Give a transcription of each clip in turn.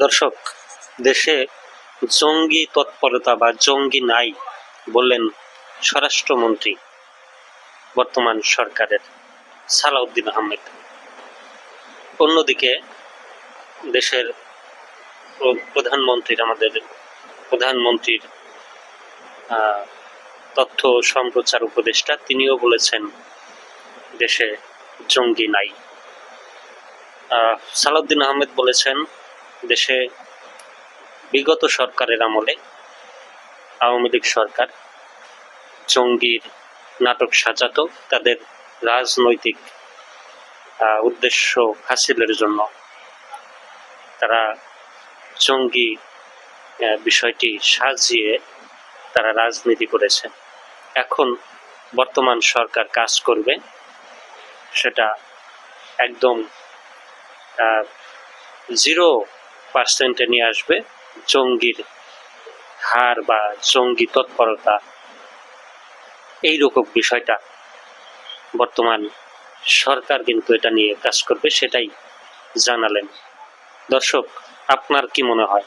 দর্শক, দেশে জঙ্গি তৎপরতা বা জঙ্গি নাই বললেন স্বরাষ্ট্রমন্ত্রী বর্তমান সরকারের সালাউদ্দিন আহমেদ। অন্যদিকে দেশের প্রধানমন্ত্রীর তথ্য সম্প্রচার উপদেষ্টা তিনিও বলেছেন দেশে জঙ্গি নাই। সালাউদ্দিন আহমেদ বলেছেন দেশে বিগত সরকারের আমলে আওয়ামী লীগ সরকার জঙ্গির নাটক সাজাতো তাদের রাজনৈতিক উদ্দেশ্য হাসিলের জন্য। তারা জঙ্গি বিষয়টি সাজিয়ে তারা রাজনীতি করেছে। এখন বর্তমান সরকার কাজ করবে, সেটা একদম 0% নিয়ে আসবে জঙ্গির হার বা জঙ্গি তৎপরতা, এইরকম বিষয়টা বর্তমান সরকার কিন্তু এটা নিয়ে কাজ করবে, সেটাই জানালেন। দর্শক, আপনার কি মনে হয়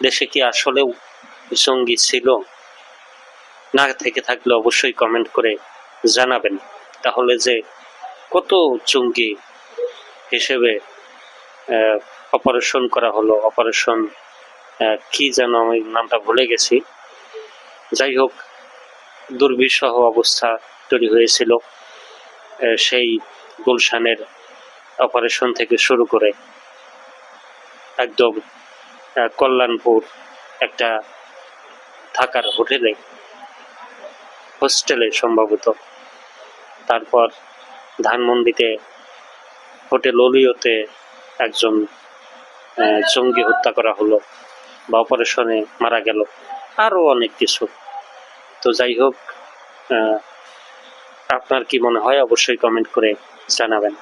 দেশে কি আসলেও জঙ্গি ছিল? না থেকে থাকলে অবশ্যই কমেন্ট করে জানাবেন। তাহলে যে কত জঙ্গি হিসেবে অপারেশন করা হলো, অপারেশন কি যেন আমি নামটা ভুলে গেছি, যাই হোক দুর্বিষহ অবস্থা তৈরি হয়েছিল সেই গুলশানের অপারেশন থেকে শুরু করে একদম কল্যাণপুর একটা থাকার হোস্টেলে সম্ভবত, তারপর ধানমন্ডিতে হোটেল ওলিওতে একজন জঙ্গি হত্যা করা হলো বা অপারেশনে মারা গেল, আরো অনেক কিছু। তো যাই হোক, আপনার কি মনে হয় অবশ্যই কমেন্ট করে জানাবেন।